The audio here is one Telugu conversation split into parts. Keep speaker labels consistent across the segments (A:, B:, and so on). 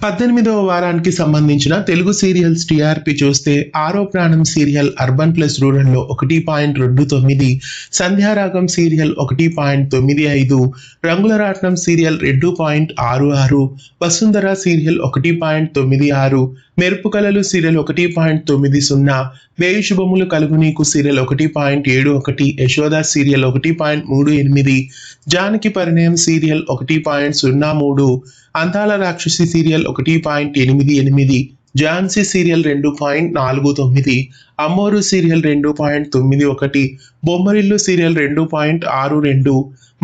A: 18వ వారానికి సంబంధించిన తెలుగు సీరియల్స్ టీఆర్పీ చూస్తే ఆరో ప్రాణం సీరియల్ అర్బన్ ప్లస్ రూరల్లో 1.29, సంధ్యారాగం సీరియల్ 1.95, రంగుల రాట్నం సీరియల్ 2.66, వసుంధర సీరియల్ 1.96, మెరుపు కలలు సీరియల్ 1.90, వేయి శుభములు కలుగు నీకు సీరియల్ 1.71, యశోద సీరియల్ 1.38, జానకి పరిణయం సీరియల్ 1.03, అందాల రాక్షసి సీరియల్ 1.88, ఝాన్సీ సీరియల్ 2.49, అమ్మోరు సీరియల్ 2.91, బొమ్మరిల్లు సీరియల్ 2.62,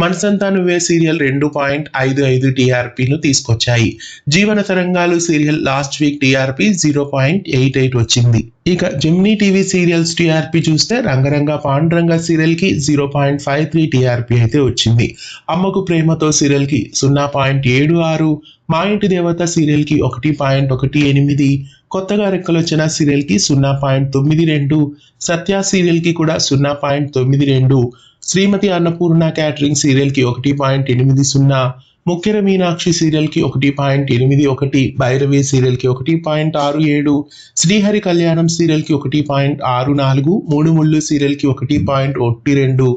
A: మనసంతా నువ్వే సీరియల్ 2.55 టీఆర్పీలు తీసుకొచ్చాయి. జీవన తరంగాలు సీరియల్ లాస్ట్ వీక్ టీఆర్పీ 0.88 వచ్చింది. ఇక జెమినీ టీవీ సీరియల్స్ టీఆర్పీ చూస్తే రంగరంగ పాండురంగ సీరియల్ కి 0.53 టీఆర్పీ అయితే వచ్చింది. అమ్మకు ప్రేమతో సీరియల్ కి 0.76, మా ఇంటి దేవత సీరియల్ కి 1.18, కొత్తగా రెక్కలొచ్చిన సీరియల్ కి 0.92, సత్య సీరియల్ కి కూడా 0.92, శ్రీమతి అన్నపూర్ణ క్యాటరింగ్ సీరియల్ కి 1.80, ముఖ్యర మీనాక్షి సీరియల్ కి 1.81, భైరవి సీరియల్ కి 1.67, శ్రీహరి కళ్యాణం సీరియల్ కి 1.64, మూడు ముళ్ళు సీరియల్ కి 1.12,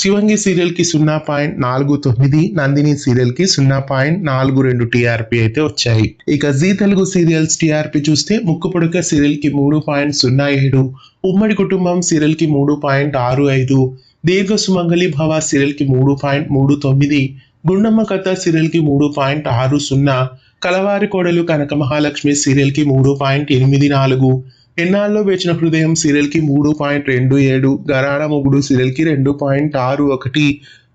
A: శివంగి సీరియల్ కి 0.49, నందిని సీరియల్ కి 0.42 టీఆర్పీ అయితే వచ్చాయి. ఇక జీ తెలుగు సీరియల్స్ టీఆర్పీ చూస్తే ముక్కు పొడక సీరియల్ కి 3.07, ఉమ్మడి కుటుంబం సీరియల్ కి 3.65, దీర్ఘ సుమంగళి భవ సీరియల్ కి 3.39, గుండమ్మ కథ సీరియల్ కి 3.60, కలవారి కోడలు కనక మహాలక్ష్మి సీరియల్ కి 3.84, ఎన్నాళ్ళలో వేచిన హృదయం సీరియల్ కి 3.27, గరాణ మొగుడు సీరియల్ కి 2.61,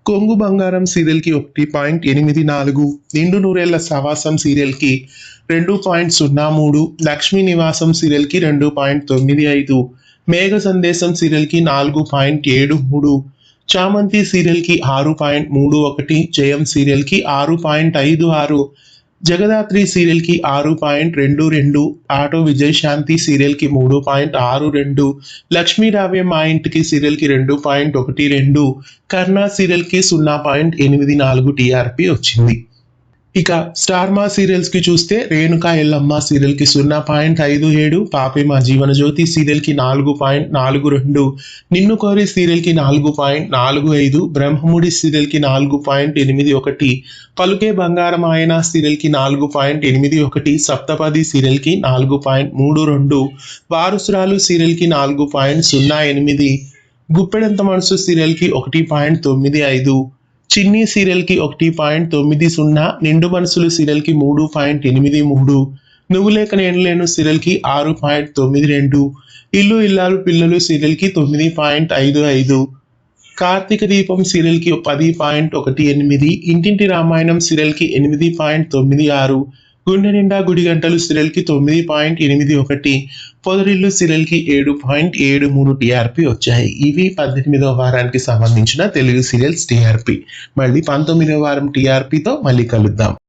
A: కొంగు బంగారం సీరియల్ కి 1.84, నిండు నూరేళ్ల సవాసం సీరియల్ కి 2.03, లక్ష్మీ నివాసం సీరియల్ కి 2.95, మేఘ సందేశం సీరియల్ కి 4.73, చామంతి సీరియల్ కి 6.31, జయం సీరియల్ కి 6.56, జగదాత్రి సీరియల్ కి 6.22, ఆటో విజయశాంతి సీరియల్ కి 3.62, లక్ష్మీ రావ్య మా ఇంటికి సీరియల్ కి 2.12, కర్ణ సీరియల్ కి 0.84 టీఆర్పీ వచ్చింది. ఇక స్టార్ మా సీరియల్స్ కి చూస్తే రేణుకా ఎల్లమ్మ సీరియల్ కి 0.57, పాపే మా జీవన జ్యోతి సీరియల్ కి 4.42, నిన్ను కోరి సీరియల్ కి 4.45, బ్రహ్మముడి సీరియల్ కి 4.81, పలుకే బంగారం ఆయన సీరియల్ కి 4.81, సప్తపది సీరియల్ కి 4.32, వారసురాలు సీరియల్ కి 4.08, గుప్పెడంత మనసు సీరియల్ కి 1.95, చిన్ని సీరియల్ కి 1.90, నిండు మనసులు సీరియల్ కి 3.83, నువ్వు లేక నేను లేను సీరియల్ కి 6.92, ఇల్లు ఇల్లాలు పిల్లలు సీరియల్ కి 9.55, కార్తీక దీపం సీరియల్ కి 10.18, ఇంటింటి రామాయణం సీరియల్ కి 8.96, గుండె నిండా గుడి గంటలు సీరియల్ కి 9.81, పొదరిల్లు సీరియల్ కి 7.73 టీఆర్పీ వచ్చాయి. ఇవి 18వ వారానికి సంబంధించిన తెలుగు సీరియల్స్ టీఆర్పీ. మళ్ళీ 19వ వారం టీఆర్పీతో మళ్ళీ కలుద్దాం.